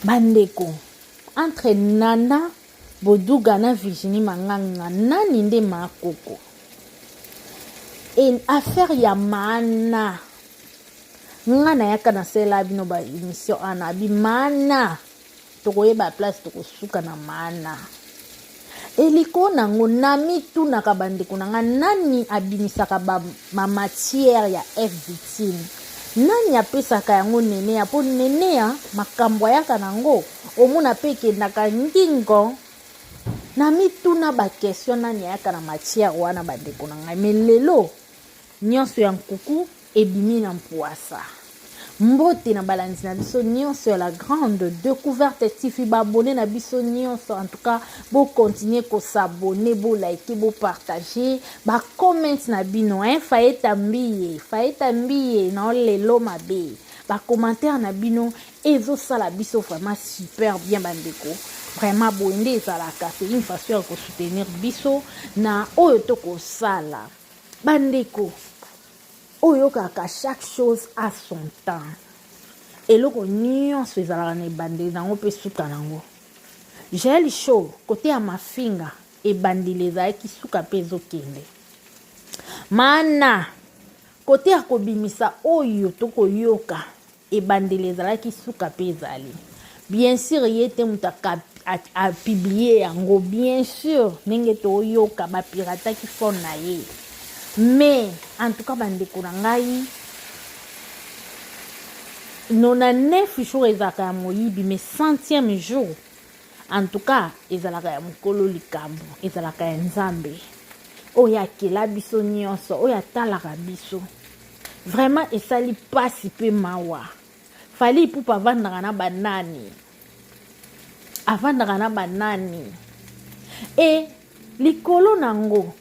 bandeko entre Nana Boduga na Virginie Manganga nani nde makoko et affaire ya mana ngana yaka na sela bino ba émission ana bi mana tokoyeba place tokosuka na mana eliko nango nami tunaka bandeko nanga nani abimisaka ba matière ya F-victime nani apesaka yango nene ya po nene ya makambo yaka nango omona pe kendaka ngingo nami tuna ba question nani yaka na matière wana bandeko nanga melelo nyonso ya nkuku ebimi na mpoasa mbote na balandi na biso nyonso ya la grande découverte tifi babone na biso nyonso en tout cas bo continuer ko s'abonner bo like bo partager ba comment na bino faeta mbiye na lelo mabe ba commentaire na bino ezo sala biso vraiment super bien bandeko vraiment boende ezalaka c'est une façon ya ko soutenir biso na oyo to ko sala bandeko oyo kaka chaque chose a son temps eloko nyonso ezalaka na ebandeli nango mpe suka nango Joel Show kote ya mafinga ebandeli ezalaki suka mpe ezokende mana kote ya kobimisa oyo tokoyoka ebandeli ezalaki suka mpe ezali bien sûr ye te moto apiblie yango bien sûr ndenge toyoka bapirataki fone na ye mais en tout cas bandeko na ngai 99 jours ezalaka ya moyibi mais 100e jour en tout cas ezalaka ya mokolo likambo ezalaka ya nzambe oyo akela biso nyonso oyo atalaka biso vraiment esali pasi mpe mawa fali pupa avandaka na banani e likolo nango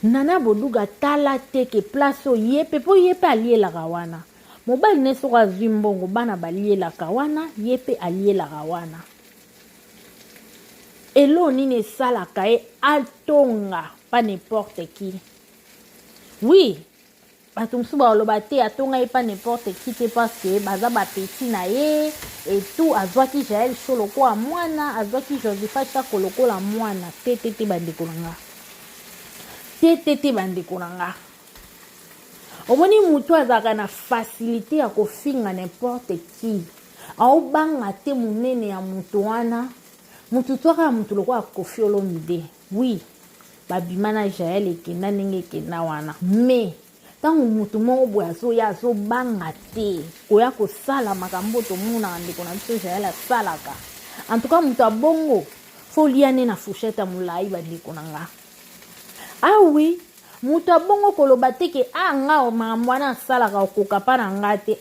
Nana Boduga tala teke place o yepe po yepe alielaka wana mobali ne soko azwi mbongo bana balielaka wana yepe alielaka wana elo nini esalaka ye atonga pa n'importe qui oui bato mosusu baloba te atonga ye pa n'importe qui te parce que baza bapeti na ye et tout azwaki Joel Show lokola mwana azwaki Josephat Chako lokola mwana te bandeko nanga tete bandeko nanga omoni mutu azaka na facilité ya kofinga n'importe qui aobanga te munene ya mutu wana mutu toka ya mutu lokola Koffi Olomide oui babima na Joel ekenda ndenge ekenda wana mais tango mutu moko boye azoya azobanga te koya kosala makambo tomonaka ndeko na biso Joel asalaka en tout cas mutu abongo fo liane na fourchette ya molai bandeko nanga ah oui mutu abongo koloba teke nga makambo wana asalaka okoka pa na nga te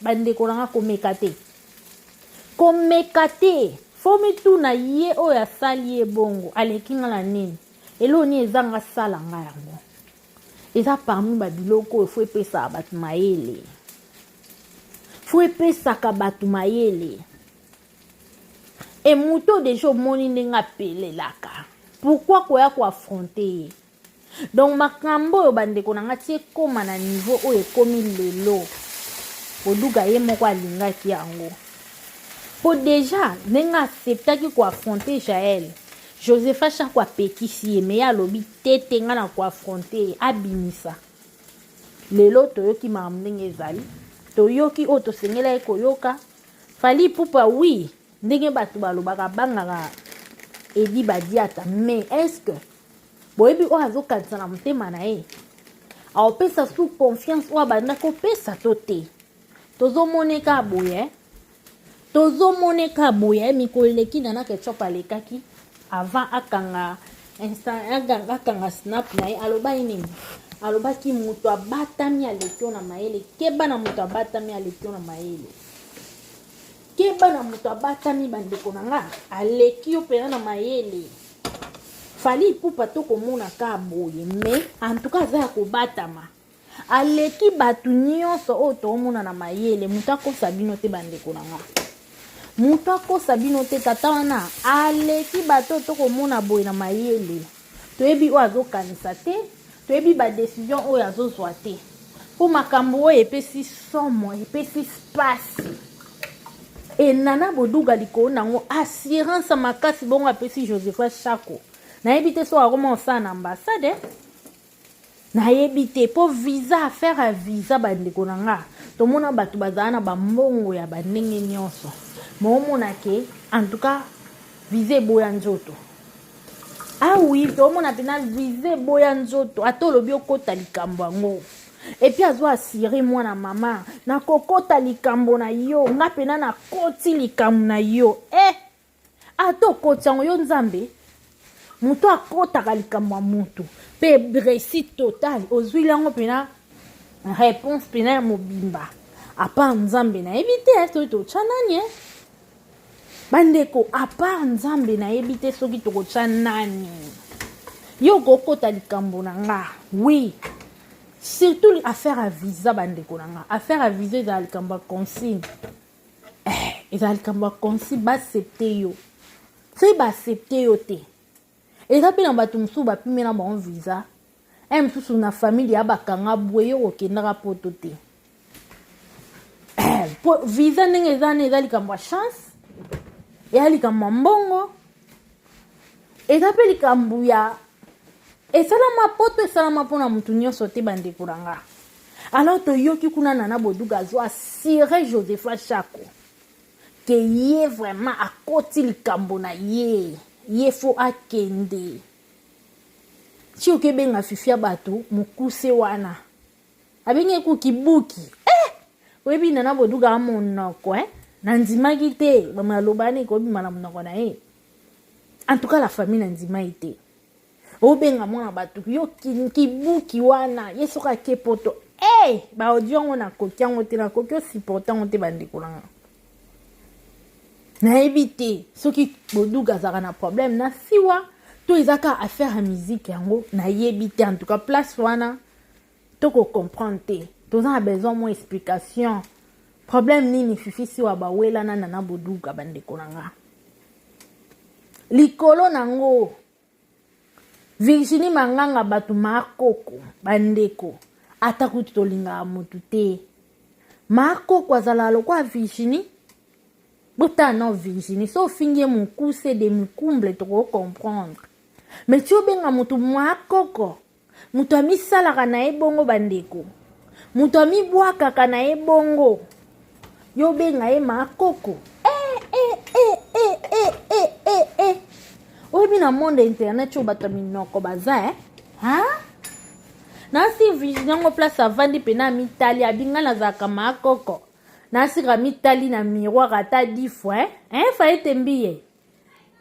bandeko nanga komeka te fo mituna ye oyo asali ye bongo aleki nga na nini eloni ezanga sala nga yango eza parmi babiloko oyo fo epesaka bato mayele e mutu deja omoni ndenge apelelaka pourquoi koya koaffronte ye donc makambo oyo bandeko nanga ti ekóma na niveau oyo ekomi lelo Boduga ye moko alingaki yango po deja ndenge acceptaki koaffronte Joel Josephat Chako apekisi ye me ye alobi tete nga na koaffronte ye abimisa lelo toyoki makambo ndenge ezali toyoki oyo tosengela ye koyoka fali pupa oui ndenge bato balobaka bangaka edi badiata mais est-ce que boyebi oyo azokanisa na motema na ye aopesa sous confiance oyo abanda kopesa to te tozomoneka boye mikolo eleki Nana Ketchup alekaki avant akanga snap na ye aloba ye nini alobaki moto abatami alekio na mayele keba na moto abatami alekio na mayele keba na moto abatami bandeko nanga alekio pena na mayele fali pupa to komona ka boye mais en tout cas za kobatama aleki batu nyonso oyo tomona na mayele moto akosa bino te bandeko nanga moto akosa bino te tata wana aleki bato tokomona boye na mayele toyebi oyo azokanisa te toyebi badécision oyo azozwa te po makambo oyo epesi somo epesi spasi et nana boduga likolo nango assurance makasi bongo apesi Josepha Chako nayebi te so akoma osala na ambassade nayebi te po visa affaire ya visa bandeko na nga tomona bato bazala na bambongo ya bandenge nyonso moomona ke en tout cas visa eboya nzoto oui tomona pena visa eboya nzoto ata olobi okota likambo yango epi azo asire mwana mama nakokota likambo na yo nga pena nakoti likambo na yo ata okoti yango yo nzambe moto akotaka likambo ya moto mpe réussite totale ozwili yango pena réponse pena ya mobimba apart nzambe nayebi te soki totya nani bandeko apart nzambe nayebi te soki tokotya nani yo kokota likambo na nga oui surtout affaire à visa bandeko na nga affaire à visa ezala likambo ya consigne ezala likambo ya consigne baaccepte yo soki baaccepte yo te eza mpe na bato mosusu bapime na bango visa mosusu na famille ya bakanga bwe yo kokendaka poto te visa ndenge eza na eza likambo ya chance eza likambo ya mbongo eza mpe likambo ya esalama poto esalama mpona motu nyonso te bandeko na nga alors toyoki kuna nana boduga azo asire Josepha Chako ke ye vraiment akoti likambo na ye fo akende ti okebenga fifi ya bato mokuse wana abenge kukibuki oyebi nana boduga amonoko na ndimaki te bamalobani ekobima na monoko na ye en tout cas la famille na ndimai te obenga mwana bato yo kibuki wana ye soki ake poto baaudio yango nakoki yango te nakoki osupporte yango te bandeko nanga nayebi te soki boduga azalaka na problème na siwa to ezaka affaire ya musique yango nayebi te en tout cas place wana tokocomprendre te toza na besoin mwa explication problème nini fifi siwa bawelana nana boduga bandeko nanga likolo nango Virginie Manganga bato makoko bandeko ata kuti tolingaka motu te makoko azala lokwa Virginie bota non Virginie so fingi mokuse de mikumble toko comprendre mais ti obenga motu makoko moto amisalaka na ye bongo bandeko moto amibwakaka na ye bongo yo benga ye makoko oyebi na monde internet oyo bato ya minoko baza nasi Virginie yango place avandi mpe na mitali abinga nazalaka makoko nasika mitali na miroir ata 10 fois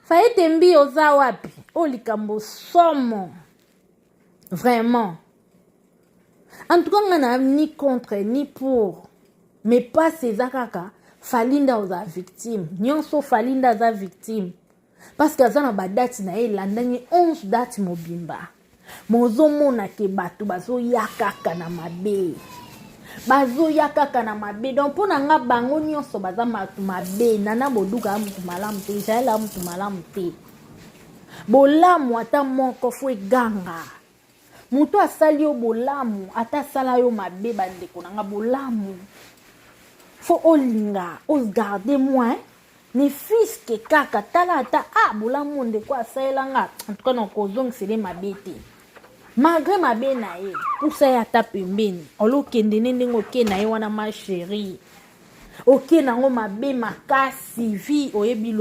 fayete mbi oza wapi o likambo somo vraiment en tout cas nga na ni contre ni pour mais pas eza kaka falinda oza victime nyonso falinda aza victime parce que aza na badati na ye elandani 11 dati mobimba mozomona ke bato bazoya kaka na mabe donc mpo na nga bango nyonso baza bato mabe nana boduka ya mutu malamu te israel ya mutu malamu te bolamu ata moko fo eganga moto asali yo bolamu ata asala yo mabe bandeko na nga bolamu fo olinga ogarde moi ne fiske kaka tala ata bolamu ndeko asalelanga en tout cas nakozongisele mabe te malgré mabe na ye pusa ye ata pembeni olokende ne ndenge oke na ye wana ma chérie oke nango mabe makasi vi oyebi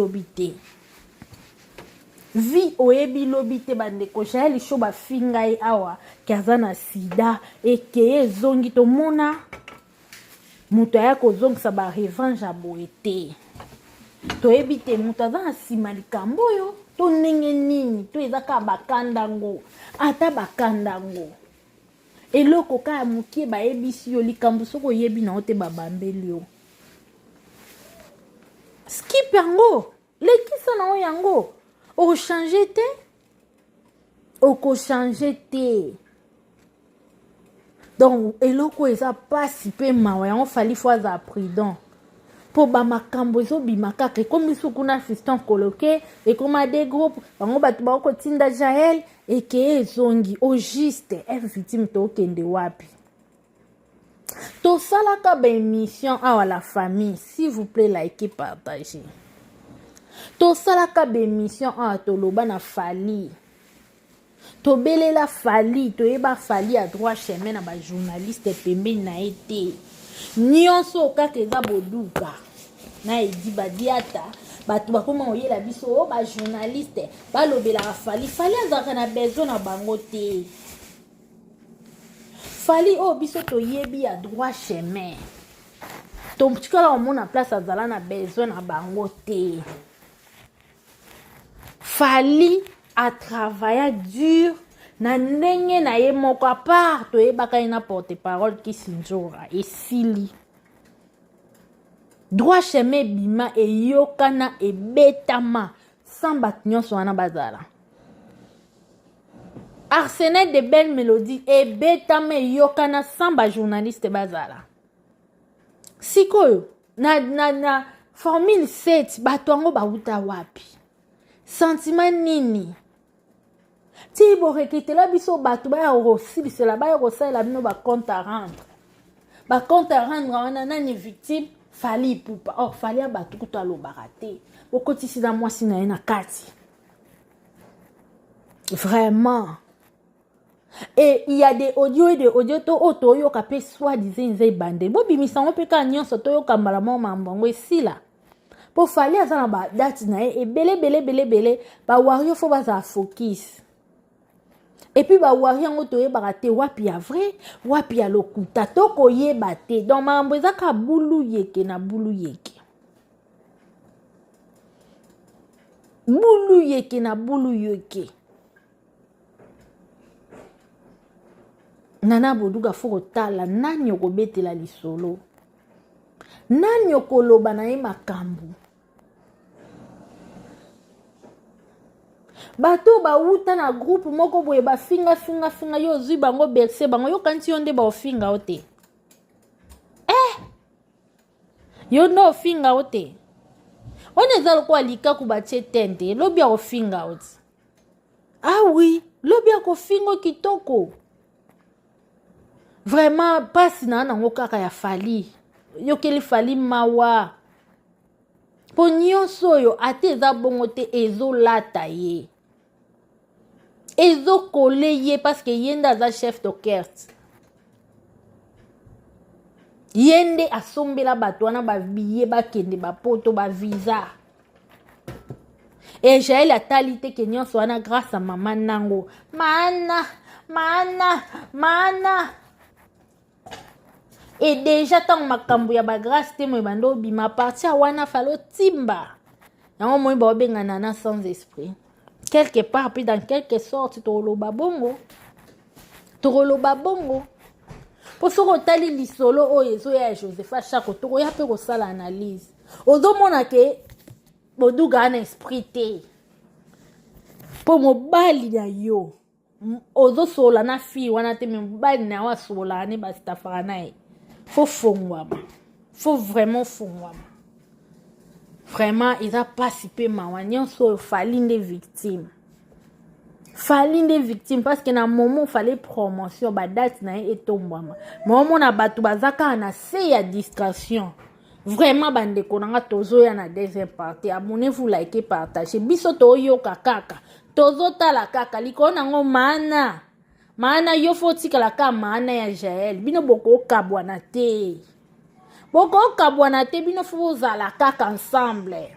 lobi te bandeko jaye lisho bafinga ye awa ke aza na sida ekeye ezongi tomona moto aya kozongisa barevange ya boye te toyebi te moto aza na nsima likambo oyo to ndenge nini to ezaka bakandango ata bakandango eloko kaka mokie bayebisi yo likambo soki oyebi nango te babambeli yo skip yango lekisa nango yango okochange te donc eloko eza pasi mpe mawa yango fali fo aza prudent po bamakambo ezobima kaka ekomi suku na fiston koloke ekoma de groupe bango bato bakotinda jael ekeye ezongi au juste victime tokende wapi Tout ça là comme émission à la famille, s'il vous plaît, likez, partagez. Tout ça là comme émission à Toloba na Fali. To bele la Fali, to eba Fali à droit chemin na ba journaliste pembe na été. Nyonso kaka eza boduka. Na edi badiata, batu bakoma oyela biso o ba journaliste, ba lobela Fali, Fali azaka na besoin na bango te. Fali o biso to yebi à droit chemin. Ton petit là au monde en place azala na besoin na bango te. Fali a travaillé dur na ndenge na ye moko à part to yebaka ina porte-parole qui sinjora et sili. Droit chemin bima e yokana e betama sans batnyon so na bazala. Arsenal de belles mélodies et betama e yokana sans ba journaliste bazala. Sikoyo na formule 7 batongo bauta wapi. Sentiment nini? Ti bo rekitela biso batu ba rosi bisela ba rosala bino ba compte à rendre. Ba compte à rendre wana nani victime Fali poupa. Or Fali a batu kuto alo barate. Bokoti si na mwasi na na kati. Vraiment. Et il y a des audios et des audios to otoyo kapé soi-disant nzai bande. Bo bimisango pe ka nyonso toyo kambala mo mambongo esila. Pour Fali azana ba date na e belé ba wario fo baza focus. Et puis ba wario ngo toye barate wapi ya vrai, wapi ya lokuta toko ye bate. Donc mambo ezaka bulu yeke na bulu yeke. Bulu yeke na bulu yeke. Nana boduga foko tala nani okobetela lisolo. Nani okoloba na ye makambu. Bato ba uta na groupe moko boye ba finga yo zui bango berse bango yo kanti yonde ba ofinga ote. Yo no ofinga ote. On ezalo kwa lika kubache tente lobi ya ofinga ote. Ah oui, lobi ya kofingo kitoko. Vraiment pasi na nango kaka ya Fali. Yo keli Fali mawa. Po nyonso yo ate eza bongo te ezo lata ye. Ezo kole ye parce que yenda za chef d'orchestre. Yende asombela bato wana ba billet ba kende ba poto ba visa. Et j'ai la talité que nyonso wana grâce à maman nango. Mana. Et déjà tant makambu ya ba grâce te mo bando bima partir wana falo timba. Yango mo ba benga nana sans esprit. Quelque part puis dans quelque sorte toloba bongo. Pour ce rotali lisolo o yezo ya Josepha Chako to ya pe ko sala analyse. Ozo mona ke boduga na esprit te. Po mobali ya yo. Ozo sola na fi wana te mobali na wa sola ne ba stafara na e. Faut fongwama. Faut vraiment fongwama. Vraiment, ils a participé mawanyan so Fali des victimes. Fali des victimes parce que na moment fallait promotion ba date na etombama. Moment na batu bazaka na se ya distraction. Vraiment bande konanga tozo ya na deuxième partie. Abonnez-vous, likez, partagez. Biso to yo kaka. Tozo tala kaka liko nango mana. Mana yo foti kala ka mana ya Jael. Bino boko kabwana te. Boko kabwana te bino fo zala kaka ensemble.